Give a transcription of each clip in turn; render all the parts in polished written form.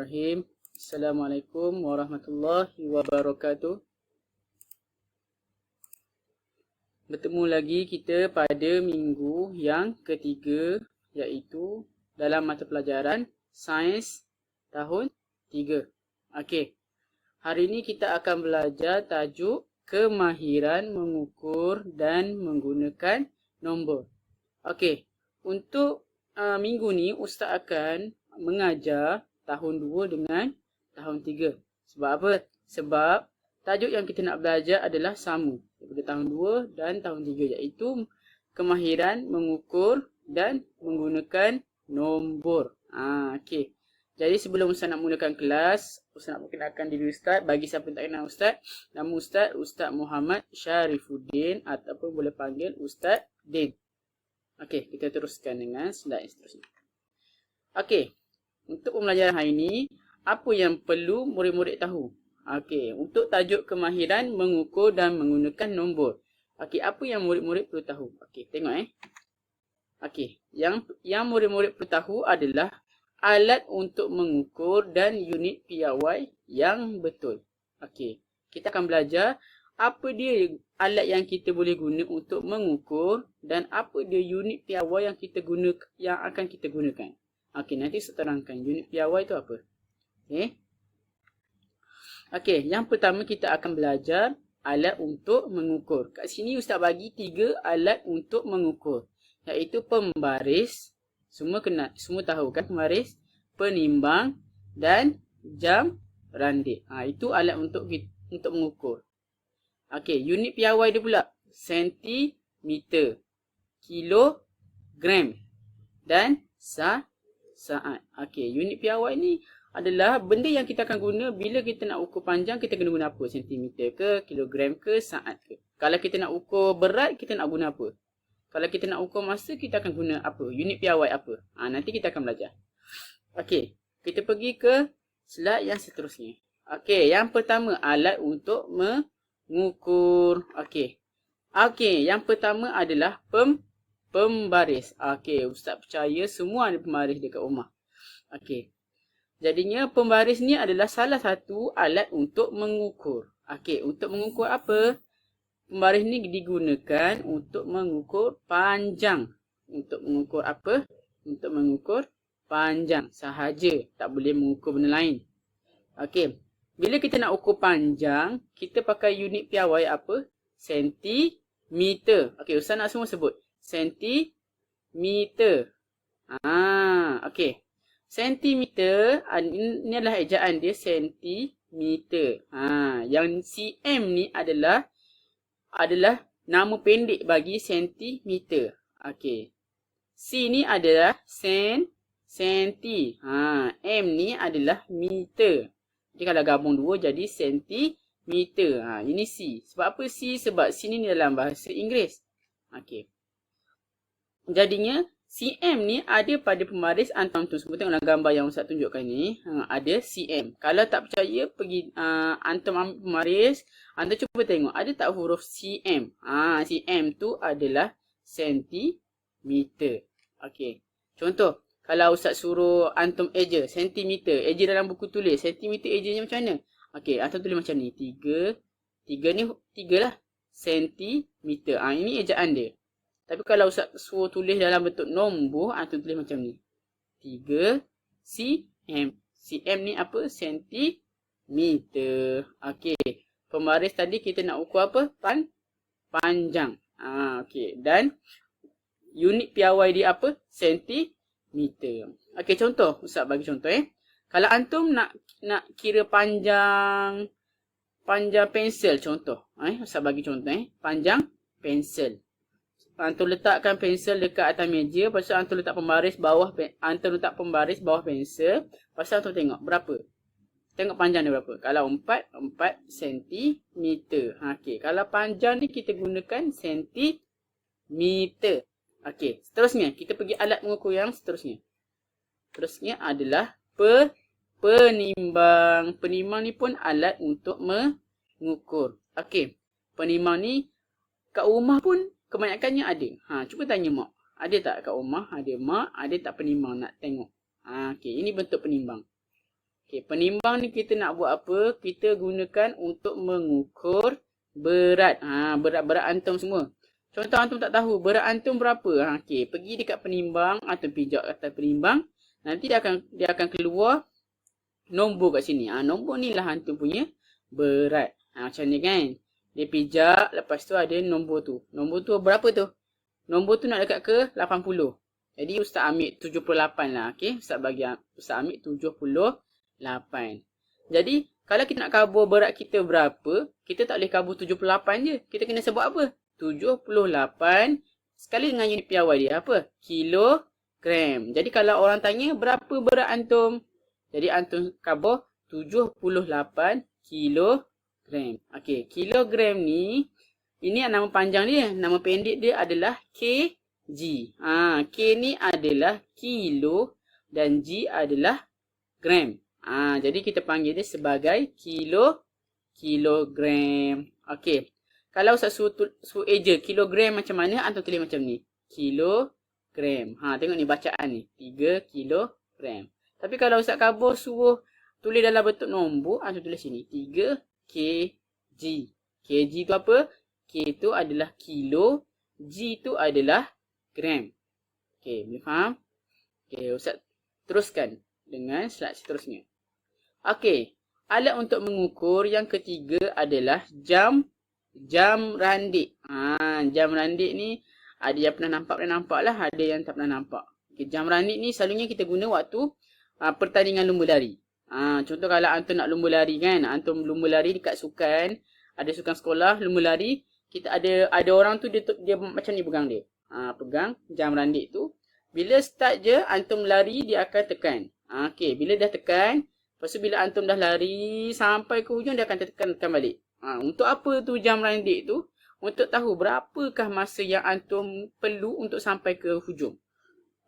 Bismillahirrahmanirrahim. Assalamualaikum warahmatullahi wabarakatuh. Bertemu lagi kita pada minggu yang ketiga, iaitu dalam mata pelajaran Sains tahun 3. Okey. Hari ini kita akan belajar tajuk kemahiran mengukur dan menggunakan nombor. Okey. Untuk minggu ni Ustaz akan mengajar tahun 2 dengan tahun 3. Sebab apa? Sebab tajuk yang kita nak belajar adalah sama daripada tahun 2 dan tahun 3, iaitu kemahiran mengukur dan menggunakan nombor. Okey. Jadi sebelum Ustaz nak mulakan kelas, Ustaz nak perkenalkan diri Ustaz. Bagi siapa yang tak kenal Ustaz, nama Ustaz Muhammad Syarifuddin ataupun boleh panggil Ustaz Din. Okey, kita teruskan dengan slide seterusnya. Okey. Untuk pembelajaran hari ini, apa yang perlu murid-murid tahu? Okey, untuk tajuk kemahiran mengukur dan menggunakan nombor. Okey, apa yang murid-murid perlu tahu? Okey, tengok Okey, yang murid-murid perlu tahu adalah alat untuk mengukur dan unit piawai yang betul. Okey, kita akan belajar apa dia alat yang kita boleh guna untuk mengukur dan apa dia unit piawai yang akan kita gunakan. Okey, nanti saya terangkan unit piawai itu apa. Okey, yang pertama kita akan belajar alat untuk mengukur. Kat sini Ustaz bagi 3 alat untuk mengukur, iaitu pembaris. Semua tahu kan pembaris, penimbang dan jam randik. Itu alat untuk mengukur. Okey, unit piawai dia pula sentimeter, kilogram dan saat. Okey, unit piawai ni adalah benda yang kita akan guna bila kita nak ukur panjang. Kita kena guna apa? Sentimeter ke, kilogram ke, saat ke. Kalau kita nak ukur berat, kita nak guna apa? Kalau kita nak ukur masa, kita akan guna apa? Unit piawai apa? Nanti kita akan belajar. Okey, kita pergi ke slide yang seterusnya. Okey, yang pertama alat untuk mengukur. Okey, yang pertama adalah pembaris. Okey, Ustaz percaya semua ada pembaris dekat rumah. Okey. Jadinya pembaris ni adalah salah satu alat untuk mengukur. Okey, untuk mengukur apa? Pembaris ni digunakan untuk mengukur panjang. Untuk mengukur apa? Untuk mengukur panjang sahaja. Tak boleh mengukur benda lain. Okey. Bila kita nak ukur panjang, kita pakai unit piawai apa? Sentimeter. Okey, Ustaz nak semua sebut. Sentimeter. Okey. Sentimeter, ini adalah ejaan dia, sentimeter. Yang cm ni adalah nama pendek bagi sentimeter. Okey. C ni adalah senti. M ni adalah meter. Jadi kalau gabung dua jadi sentimeter. Ini C. Sebab apa C? Sebab C ni dalam bahasa Inggeris. Okey. Jadinya cm ni ada pada pembaris antum semua. Tengoklah gambar yang Ustaz tunjukkan ni. Ada cm. Kalau tak percaya, pergi antum ambil pembaris. Antum cuba tengok. Ada tak huruf cm? Cm tu adalah sentimeter. Okey. Contoh. Kalau Ustaz suruh antum eja sentimeter. Eja dalam buku tulis. Sentimeter ejanya macam mana? Okey. Antum tulis macam ni. 3 ni 3 lah. Sentimeter. Ini ejaan dia. Tapi kalau Ustaz suruh tulis dalam bentuk nombor, antum tulis macam ni. 3 cm. Cm ni apa? Sentimeter. Okey. Pembaris tadi kita nak ukur apa? Panjang. Okey. Dan unit piawai dia apa? Sentimeter. Okey, contoh. Ustaz bagi contoh Kalau antum nak kira panjang pensel, contoh. Ustaz bagi contoh panjang pensel. Antum letakkan pensel dekat atas meja, lepas tu antum letak pembaris bawah pensel. Lepas tu antum tengok berapa. Tengok panjang dia berapa. Kalau 4 cm. Okey, kalau panjang ni kita gunakan sentimeter. Okey, seterusnya kita pergi alat mengukur yang seterusnya. Terusnya adalah penimbang. Penimbang ni pun alat untuk mengukur. Okey, penimbang ni kat rumah pun kebanyakannya ada. Cuba tanya mak. Ada tak kat rumah? Ada mak, ada tak penimbang nak tengok? Okey, ini bentuk penimbang. Okey, penimbang ni kita nak buat apa? Kita gunakan untuk mengukur berat. Berat-berat antum semua. Contoh antum tak tahu berat antum berapa. Okey, pergi dekat penimbang, antum pijak kata penimbang. Nanti dia akan keluar nombor kat sini. Nombor ni lah antum punya berat. Macam ni kan. Dia pijak, lepas tu ada nombor tu. Nombor tu berapa tu? Nombor tu nak dekat ke 80. Jadi Ustaz ambil 78 lah. Okey, Ustaz ambil 78. Jadi kalau kita nak kabur berat kita berapa, kita tak boleh kabur 78 je. Kita kena sebut apa? 78 sekali dengan unit piawai dia apa? Kilogram. Jadi kalau orang tanya berapa berat antum? Jadi antum kabur 78 kilogram. Okey, kilogram ni ini nama panjang dia, nama pendek dia adalah kg. K ni adalah kilo dan G adalah gram. Jadi kita panggil dia sebagai kilogram. Okey. Kalau Ustaz suruh eja kilogram macam mana, antum tulis macam ni. Kilogram. Tengok ni bacaan ni. 3 kilogram. Tapi kalau Ustaz Kabur suruh tulis dalam bentuk nombor, antum tulis sini. 3 kg. Kg tu apa? K tu adalah kilo. G tu adalah gram. Okey, boleh faham? Okey, Ustaz teruskan dengan slide seterusnya. Okey, alat untuk mengukur yang ketiga adalah jam randik. Jam randik ni ada yang pernah nampak lah, ada yang tak pernah nampak. Okey, jam randik ni selalunya kita guna waktu pertandingan lumba lari. Contoh kalau antum nak lumba lari kan, antum lumba lari dekat sukan, ada sukan sekolah lumba lari, kita ada orang tu dia macam ni pegang dia. Pegang jam randik tu. Bila start je antum lari, dia akan tekan. Okey, bila dah tekan, lepas tu bila antum dah lari sampai ke hujung, dia akan tekan balik. Untuk apa tu jam randik tu? Untuk tahu berapakah masa yang antum perlu untuk sampai ke hujung.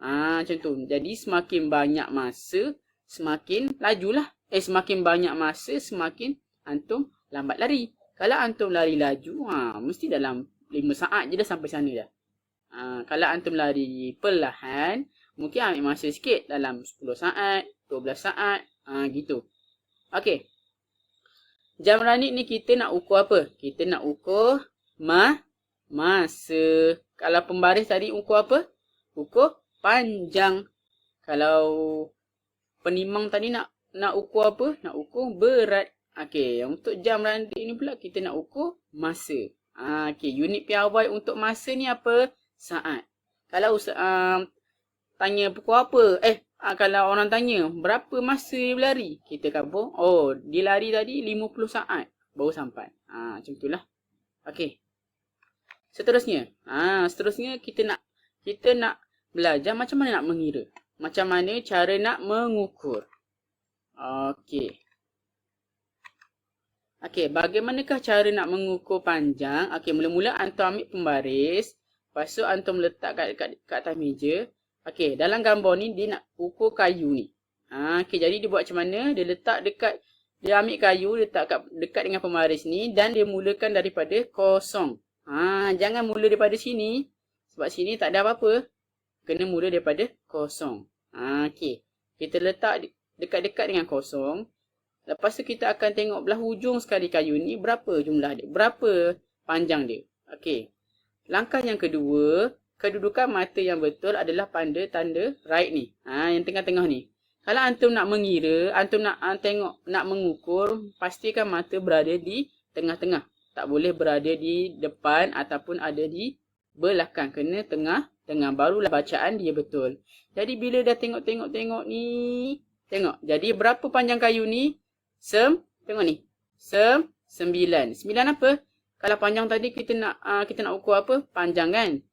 Macam tu. Jadi semakin banyak masa, semakin lajulah. Semakin banyak masa, semakin antum lambat lari. Kalau antum lari laju, mesti dalam 5 saat je dah sampai sana dah. Kalau antum lari perlahan, mungkin ambil masa sikit dalam 10 saat, 12 saat, gitu. Okey. Jam randik ni kita nak ukur apa? Kita nak ukur masa. Kalau pembaris tadi ukur apa? Ukur panjang. Kalau penimbang tadi nak ukur apa? Nak ukur berat. Okey, untuk jam randik ni pula kita nak ukur masa. Okey, unit piawai untuk masa ni apa? Saat. Kalau tanya pukul apa? Kalau orang tanya berapa masa dia berlari, kita kabur. Dia lari tadi 50 saat baru sampai. Macam itulah. Okey. Seterusnya. Seterusnya kita nak belajar macam mana nak mengira. Macam mana cara nak mengukur. Okey. Okey, bagaimanakah cara nak mengukur panjang? Okey, mula-mula antum ambil pembaris. Lepas tu antum letak kat atas meja. Okey, dalam gambar ni dia nak ukur kayu ni. Okey, jadi dia buat macam mana? Dia ambil kayu, letak dekat dengan pembaris ni dan dia mulakan daripada kosong. Jangan mula daripada sini. Sebab sini tak ada apa-apa. Kena mula daripada kosong. Okey. Kita letak dekat-dekat dengan kosong. Lepas tu kita akan tengok belah hujung sekali kayu ni berapa jumlah dia. Berapa panjang dia. Okey. Langkah yang kedua, kedudukan mata yang betul adalah pada tanda right ni. Yang tengah-tengah ni. Kalau antum nak mengira, antum nak tengok, nak mengukur, pastikan mata berada di tengah-tengah. Tak boleh berada di depan ataupun ada di belakang. Kena tengah-tengah. Barulah bacaan dia betul. Jadi bila dah tengok ni, tengok. Jadi berapa panjang kayu ni? Tengok ni. 9. 9 apa? Kalau panjang tadi kita nak ukur apa? Panjang kan?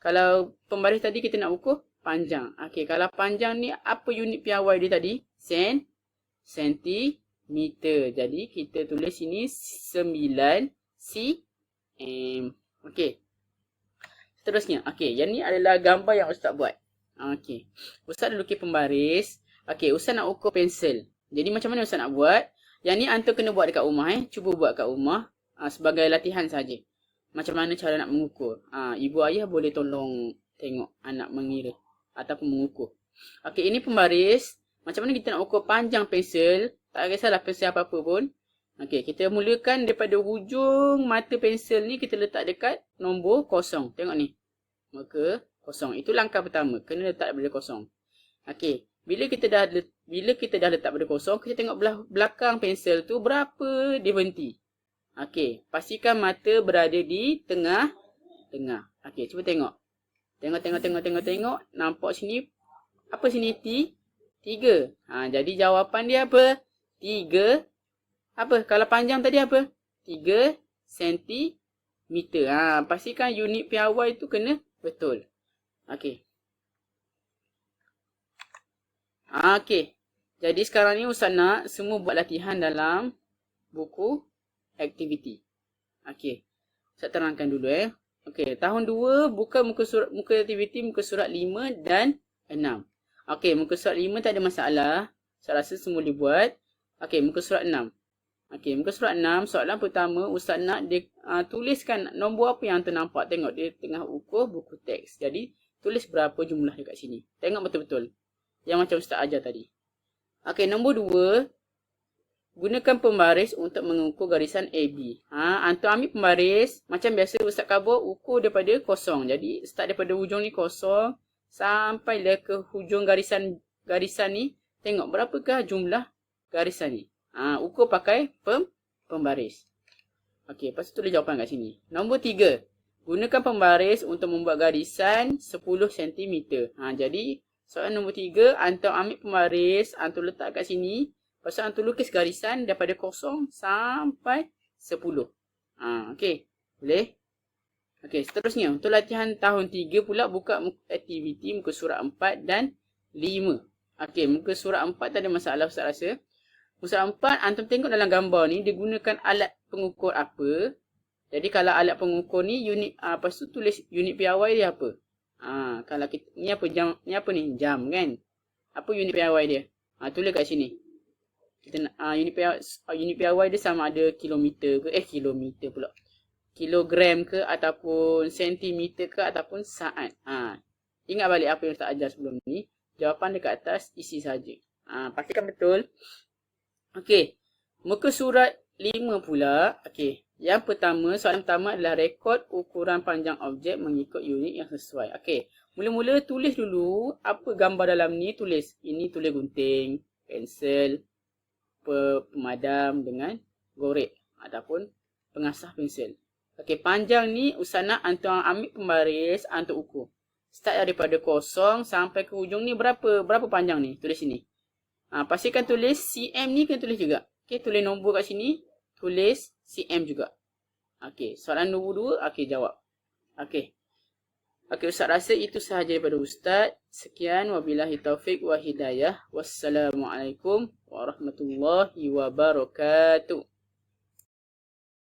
Kalau pembaris tadi kita nak ukur panjang. Okey, kalau panjang ni apa unit piawai dia tadi? Sentimeter. Jadi kita tulis sini 9 cm. Okey. Seterusnya. Okey, yang ni adalah gambar yang Ustaz buat. Okey. Ustaz dah lukis pembaris. Okey, Ustaz nak ukur pensel. Jadi macam mana Ustaz nak buat? Yang ni antum kena buat dekat rumah. Cuba buat kat rumah. Sebagai latihan saja. Macam mana cara nak mengukur. Ibu ayah boleh tolong tengok anak mengira ataupun mengukur. Okey, ini pembaris. Macam mana kita nak ukur panjang pensel? Tak kisahlah pensel apa-apa pun. Okey, kita mulakan daripada hujung mata pensel ni kita letak dekat nombor kosong. Tengok ni. Maka kosong. Itu langkah pertama. Kena letak pada kosong. Okey, bila kita dah letak pada kosong, kita tengok belakang pensel tu berapa dia berhenti. Okey, pastikan mata berada di tengah. Okey, cuba tengok. Tengok. Nampak sini. Apa sini? 3. Jadi jawapan dia apa? 3. Apa? Kalau panjang tadi apa? 3 cm. Pastikan unit piawai itu kena betul. Okey. Okey. Jadi sekarang ni Ustaz nak semua buat latihan dalam buku aktiviti. Okey. Ustaz terangkan dulu Okey, tahun 2 buka muka aktiviti muka surat 5 dan 6. Okey, muka surat 5 tak ada masalah. Saya rasa semua boleh buat. Okey, muka surat 6. Okey, muka surat 6, soalan pertama Ustaz nak dia tuliskan nombor apa yang ternampak. Tengok dia tengah ukur buku teks. Jadi, tulis berapa jumlah dekat sini. Tengok betul-betul. Yang macam Ustaz ajar tadi. Okey, nombor 2. Gunakan pembaris untuk mengukur garisan AB. Antum ambil pembaris. Macam biasa Ustaz kabur ukur daripada kosong. Jadi, start daripada hujung ni kosong. Sampailah ke hujung garisan ni. Tengok berapakah jumlah garisan ni. Ukur pakai pembaris. Okey, lepas tu tulis jawapan kat sini. Nombor 3. Gunakan pembaris untuk membuat garisan 10 cm. Jadi, soalan nombor 3, antum ambil pembaris, antum letak kat sini. Lepas tu antum lukis garisan daripada 0 sampai 10. Okey, boleh? Okey, seterusnya. Untuk latihan tahun 3 pula, buka aktiviti muka surat 4 dan 5. Okey, muka surat 4 tak ada masalah Ustaz rasa. Muka surat 4, antum tengok dalam gambar ni, dia gunakan alat pengukur apa. Jadi kalau alat pengukur ni, unit, lepas tu tulis unit piawai dia apa. Kalau kita, ni apa jam, ni apa ni? Jam kan? Apa unit piawai dia? Tulis kat sini. Kita nak, unit piawai dia sama ada kilometer ke, kilometer pula. Kilogram ke, ataupun sentimeter ke, ataupun saat. Ingat balik apa yang Ustaz ajar sebelum ni. Jawapan dekat atas, isi saja. Pastikan betul. Okey. Muka surat 5 pula. Okey. Yang pertama, soalan pertama adalah rekod ukuran panjang objek mengikut unit yang sesuai. Okey. Mula-mula tulis dulu apa gambar dalam ni. Tulis. Ini tulis gunting, pensel, pemadam dengan goret ataupun pengasah pensel. Okey, panjang ni Ustaz nak antum ambil pembaris, antum ukur. Start daripada 0 sampai ke hujung ni berapa panjang ni? Tulis sini. Pastikan tulis cm ni kena tulis juga. Okey, tulis nombor kat sini, tulis cm juga. Okey, soalan nombor 2, okey jawab. Okey. Okey, Ustaz rasa itu sahaja daripada Ustaz. Sekian, wabillahi taufik wa hidayah. Wassalamualaikum warahmatullahi wabarakatuh.